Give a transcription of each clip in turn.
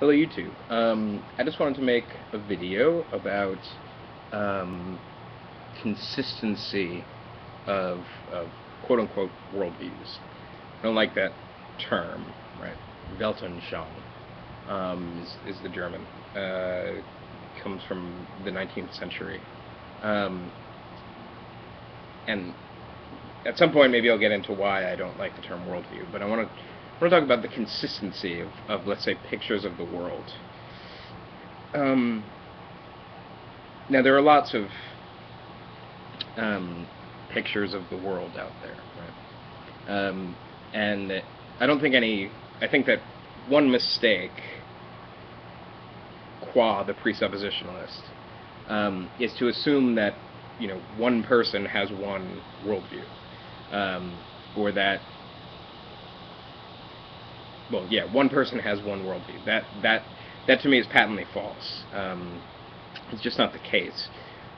Hello YouTube. I just wanted to make a video about consistency of quote-unquote worldviews. I don't like that term, right? Weltanschauung is the German. Comes from the 19th century. And at some point maybe I'll get into why I don't like the term worldview, but I want to talk about the consistency of let's say, pictures of the world. Now, there are lots of pictures of the world out there, right? And I don't think I think that one mistake, qua the presuppositionalist, is to assume that, one person has one worldview, or that, well, yeah, one person has one worldview. That to me is patently false. It's just not the case.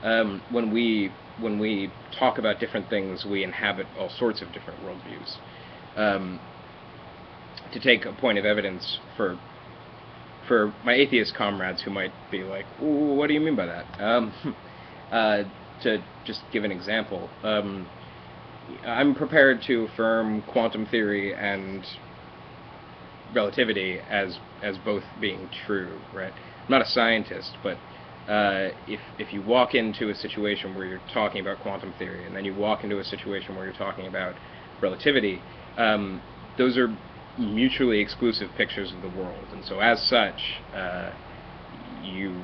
When we talk about different things, we inhabit all sorts of different worldviews. To take a point of evidence for my atheist comrades who might be like, "Ooh, what do you mean by that?" To just give an example, I'm prepared to affirm quantum theory and relativity as both being true, right? I'm not a scientist, but if you walk into a situation where you're talking about quantum theory, and then you walk into a situation where you're talking about relativity, those are mutually exclusive pictures of the world, and so as such, you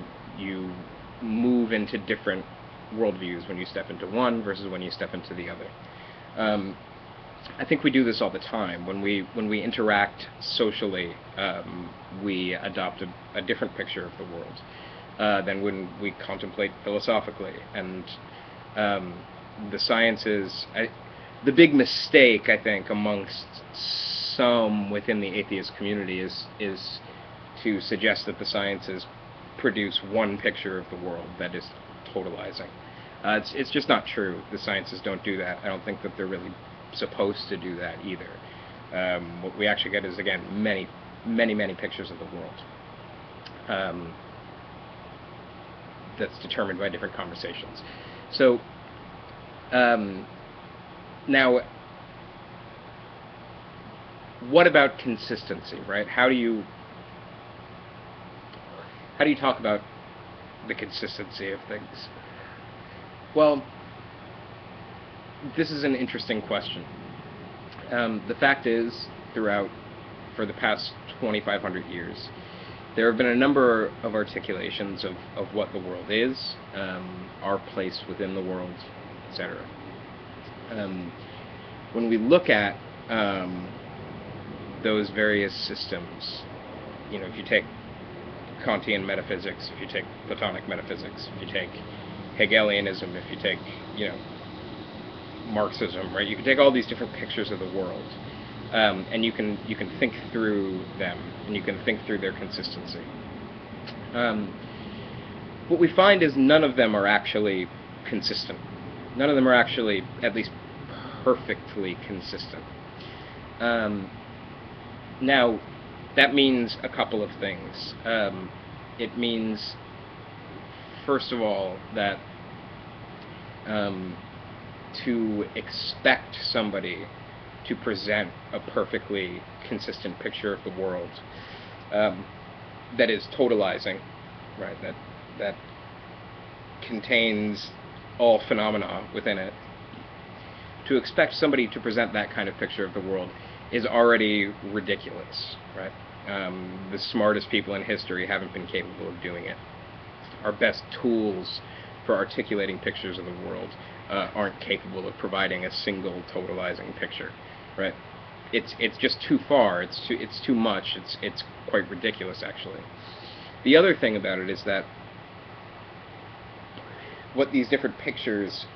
move into different worldviews when you step into one versus when you step into the other. I think we do this all the time. When we interact socially, we adopt a different picture of the world than when we contemplate philosophically. And the sciences, the big mistake, I think, amongst some within the atheist community is to suggest that the sciences produce one picture of the world that is totalizing. It's just not true. The sciences don't do that. I don't think that they're really supposed to do that either. What we actually get is, again, many pictures of the world that's determined by different conversations. So now, what about consistency, right? How do you talk about the consistency of things? Well, this is an interesting question. The fact is, for the past 2,500 years, there have been a number of articulations of what the world is, our place within the world, etc. When we look at those various systems, if you take Kantian metaphysics, if you take Platonic metaphysics, if you take Hegelianism, if you take, Marxism, right? You can take all these different pictures of the world, and you can think through them, and you can think through their consistency. What we find is none of them are actually consistent. None of them are actually, at least, perfectly consistent. Now, that means a couple of things. It means, first of all, that to expect somebody to present a perfectly consistent picture of the world that is totalizing, right? That contains all phenomena within it. To expect somebody to present that kind of picture of the world is already ridiculous, right? The smartest people in history haven't been capable of doing it. Our best tools for articulating pictures of the world aren't capable of providing a single totalizing picture, right? It's just too far. It's too much. It's quite ridiculous, actually. The other thing about it is that what these different pictures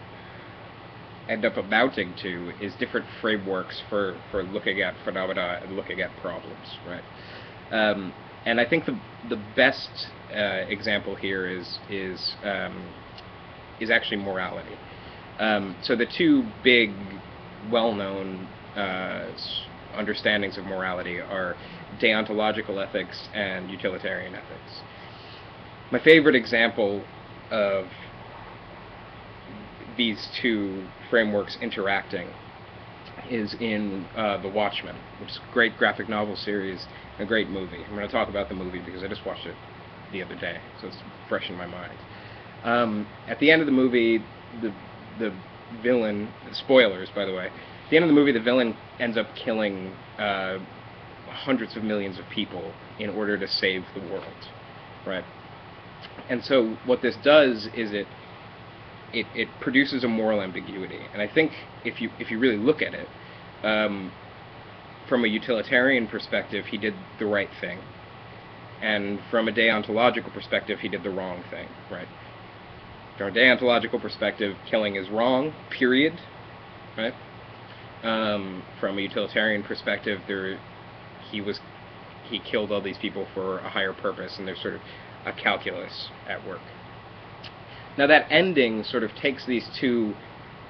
end up amounting to is different frameworks for looking at phenomena and looking at problems, right? And I think the best example here is actually morality. So the two big, well-known understandings of morality are deontological ethics and utilitarian ethics. My favorite example of these two frameworks interacting is in The Watchmen, which is a great graphic novel series, and a great movie. I'm going to talk about the movie because I just watched it the other day, so it's fresh in my mind. At the end of the movie, the villain, spoilers by the way, at the end of the movie the villain ends up killing hundreds of millions of people in order to save the world, right? And so what this does is it produces a moral ambiguity, and I think if you really look at it, from a utilitarian perspective, he did the right thing, and from a deontological perspective, he did the wrong thing, right? From a deontological perspective, killing is wrong, period, right? From a utilitarian perspective, he killed all these people for a higher purpose, and there's sort of a calculus at work. Now that ending sort of takes these two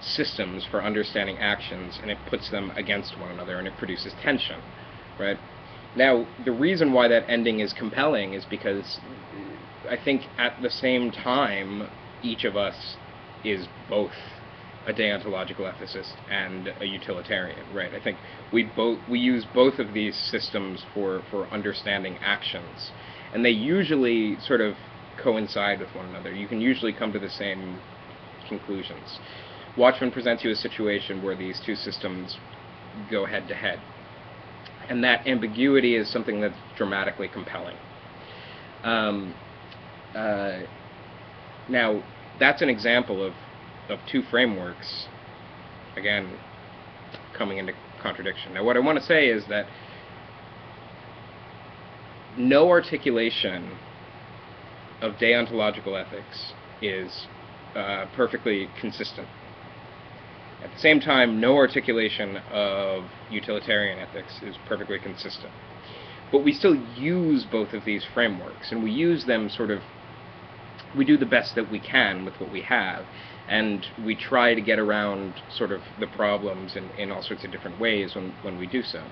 systems for understanding actions and it puts them against one another, and it produces tension, right? Now, the reason why that ending is compelling is because I think at the same time, each of us is both a deontological ethicist and a utilitarian, right? I think we use both of these systems for understanding actions, and they usually sort of coincide with one another. You can usually come to the same conclusions. Watchmen presents you a situation where these two systems go head to head, and that ambiguity is something that's dramatically compelling. Now, that's an example of two frameworks, again, coming into contradiction. Now, what I want to say is that no articulation of deontological ethics is perfectly consistent. At the same time, no articulation of utilitarian ethics is perfectly consistent. But we still use both of these frameworks, and we use them we do the best that we can with what we have, and we try to get around sort of the problems in all sorts of different ways when we do so.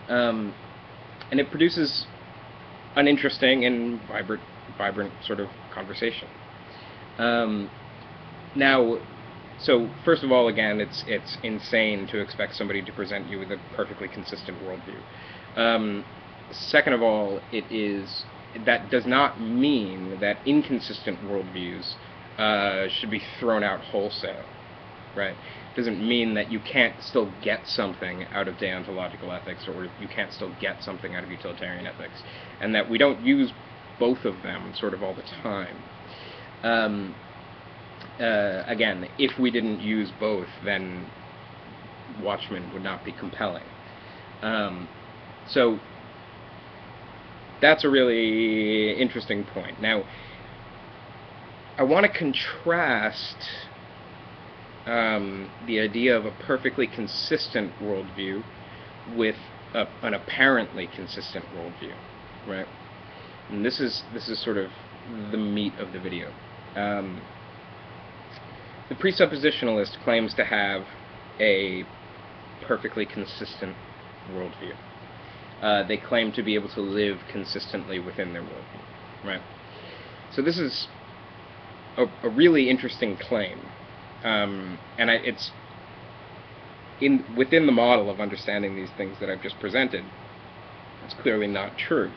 And it produces an interesting and vibrant sort of conversation. Now, so first of all, again, it's insane to expect somebody to present you with a perfectly consistent worldview. Second of all, that does not mean that inconsistent worldviews should be thrown out wholesale, right? It doesn't mean that you can't still get something out of deontological ethics, or you can't still get something out of utilitarian ethics, and that we don't use both of them sort of all the time. Again, if we didn't use both, then Watchmen would not be compelling. So that's a really interesting point. Now, I want to contrast the idea of a perfectly consistent worldview with an apparently consistent worldview, right? And this is sort of the meat of the video. The presuppositionalist claims to have a perfectly consistent worldview. They claim to be able to live consistently within their worldview, right? So this is a really interesting claim, and it's within the model of understanding these things that I've just presented. It's clearly not true,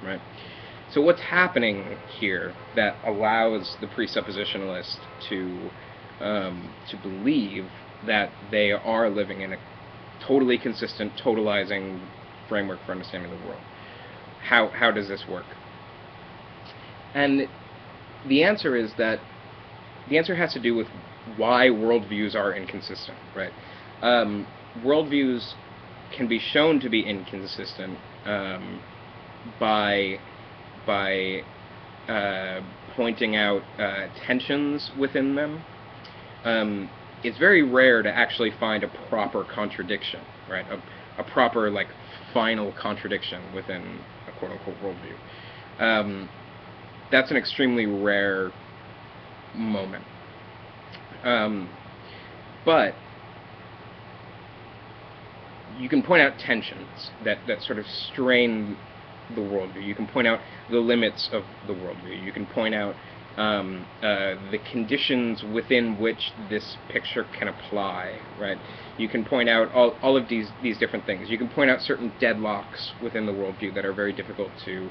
right? So what's happening here that allows the presuppositionalist to believe that they are living in a totally consistent, totalizing framework for understanding the world? How does this work? And the answer is that the answer has to do with why worldviews are inconsistent, right? Worldviews can be shown to be inconsistent by pointing out tensions within them. It's very rare to actually find a proper contradiction, right? A proper, like, final contradiction within a quote-unquote worldview. That's an extremely rare moment. But you can point out tensions that sort of strain the worldview. You can point out the limits of the worldview. You can point out the conditions within which this picture can apply, right? You can point out all of these different things. You can point out certain deadlocks within the worldview that are very difficult to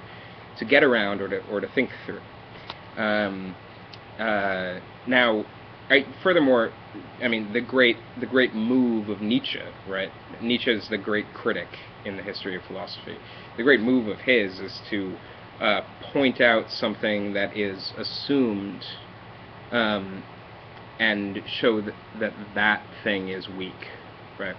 get around or to think through. Now, furthermore, I mean, the great move of Nietzsche, right? Nietzsche is the great critic in the history of philosophy. The great move of his is to point out something that is assumed and show that thing is weak, right?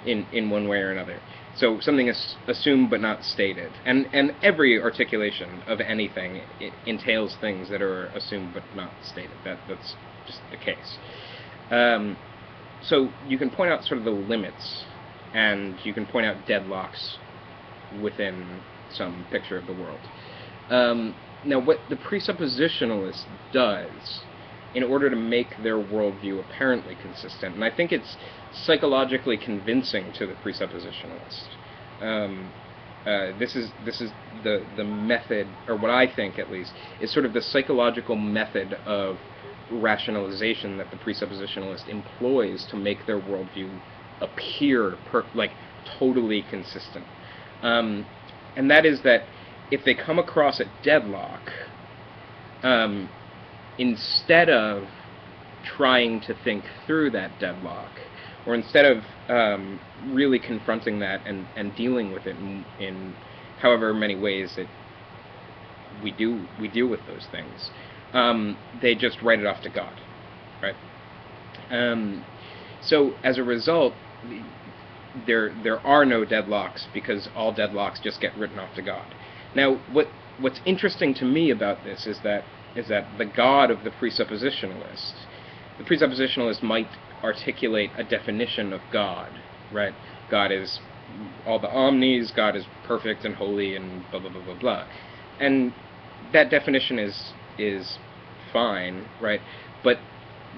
In one way or another. So something is assumed but not stated, and every articulation of anything, it entails things that are assumed but not stated. That's just the case. So you can point out sort of the limits, and you can point out deadlocks within some picture of the world. Now, what the presuppositionalist does in order to make their worldview apparently consistent, and I think it's psychologically convincing to the presuppositionalist. This is the method, or what I think at least, is sort of the psychological method of rationalization that the presuppositionalist employs to make their worldview appear totally consistent. And that is that if they come across a deadlock, instead of trying to think through that deadlock, or instead of really confronting that and dealing with it in however many ways that we deal with those things, they just write it off to God, right? So as a result, there are no deadlocks, because all deadlocks just get written off to God. Now, what's interesting to me about this is that the God of the presuppositionalist might articulate a definition of God, right? God is all the omnis, God is perfect and holy and blah blah blah blah blah. And that definition is fine, right? But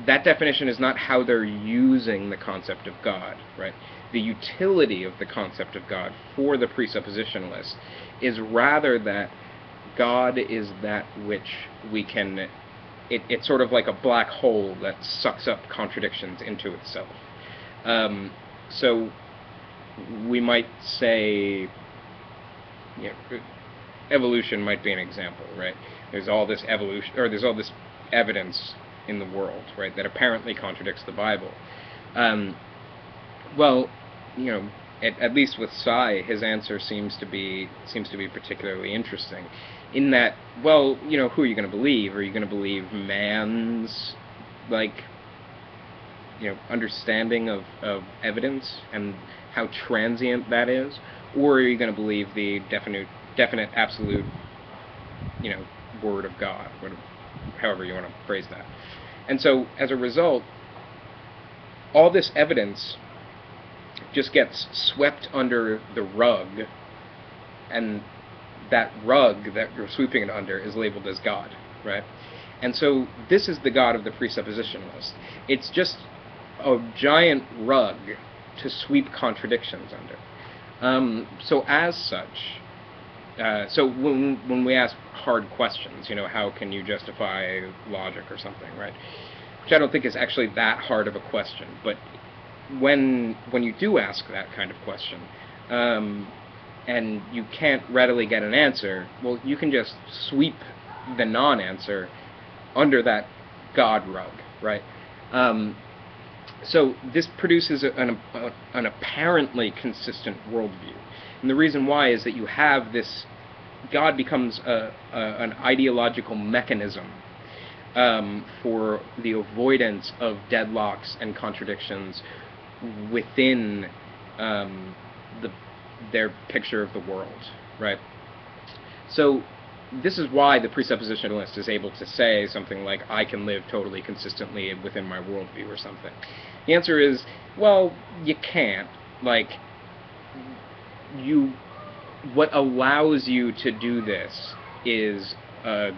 that definition is not how they're using the concept of God, right? The utility of the concept of God for the presuppositionalist is rather that God is that which we can... It's sort of like a black hole that sucks up contradictions into itself. So we might say, evolution might be an example, right? There's all this evolution, or there's all this evidence in the world, right, that apparently contradicts the Bible. Well, at least with Sai, his answer seems to be particularly interesting, in that, well, who are you going to believe? Are you going to believe man's understanding of evidence and how transient that is, or are you going to believe the definite absolute word of God, however you want to phrase that? And so as a result, all this evidence just gets swept under the rug, and that rug that you're sweeping it under is labeled as God, right? And so this is the God of the presuppositionalist. It's just a giant rug to sweep contradictions under. So as such, so when we ask hard questions, how can you justify logic or something, right? Which I don't think is actually that hard of a question, but when you do ask that kind of question, and you can't readily get an answer, well, you can just sweep the non-answer under that God rug, right? So this produces an apparently consistent worldview. And the reason why is that you have this... God becomes an ideological mechanism for the avoidance of deadlocks and contradictions within their picture of the world, right? So this is why the presuppositionalist is able to say something like, I can live totally consistently within my worldview or something. The answer is, well, you can't. What allows you to do this is the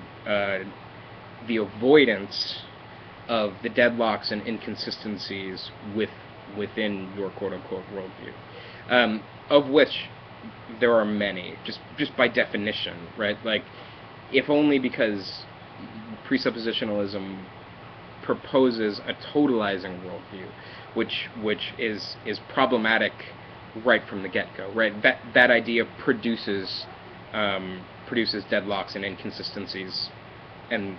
avoidance of the deadlocks and inconsistencies with within your quote-unquote worldview, of which there are many, just by definition, right? Like, if only because presuppositionalism proposes a totalizing worldview, which is problematic right from the get-go, right? That idea produces deadlocks and inconsistencies, and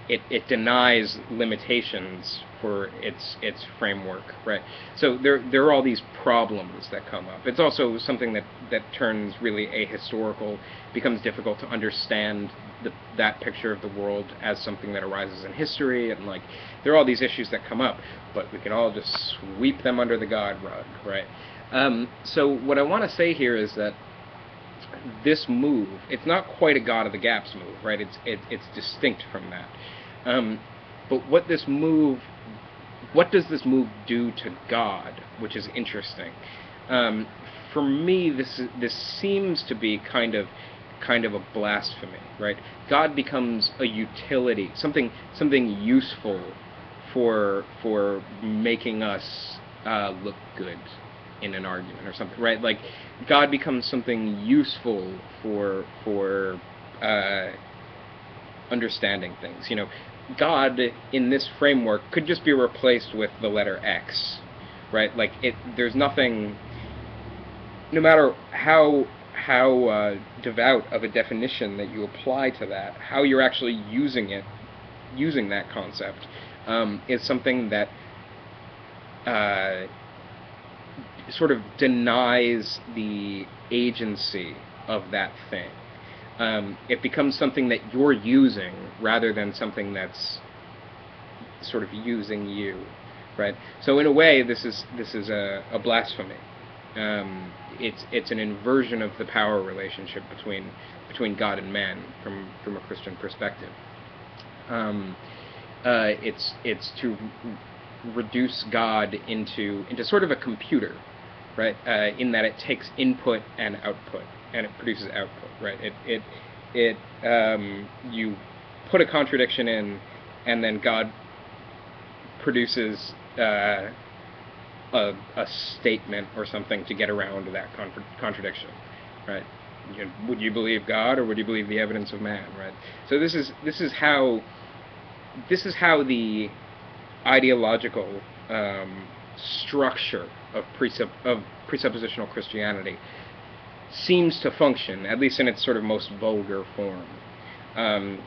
it denies limitations for its framework, right? So there are all these problems that come up. It's also something that turns really ahistorical, becomes difficult to understand that picture of the world as something that arises in history, and like there are all these issues that come up, but we can all just sweep them under the God rug, right? So what I want to say here is that this move, it's not quite a God of the Gaps move, right? It's distinct from that. But what does this move do to God, which is interesting. For me, this seems to be kind of a blasphemy, right? God becomes a utility, something useful for making us look good in an argument or something, right? Like, God becomes something useful for understanding things. You know, God in this framework could just be replaced with the letter X, right? Like, there's nothing, no matter how devout of a definition that you apply to that, how you're actually using that concept, is something that sort of denies the agency of that thing. It becomes something that you're using rather than something that's sort of using you, right? So in a way, this is a blasphemy. It's an inversion of the power relationship between God and man from a Christian perspective. It's to reduce God into sort of a computer, right? In that it takes input and output, and it produces output, right? You put a contradiction in, and then God produces a statement or something to get around that contradiction, right? Would you believe God or would you believe the evidence of man, right? So this is how the ideological structure of presuppositional Christianity seems to function, at least in its sort of most vulgar form. And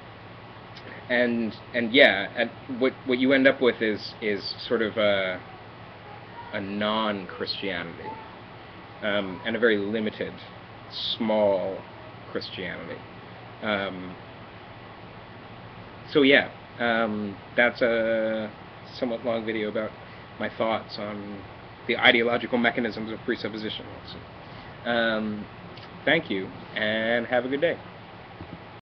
what you end up with is sort of a non-Christianity, and a very limited, small Christianity. So yeah, that's a somewhat long video about my thoughts on the ideological mechanisms of presuppositionalism. Thank you, and have a good day.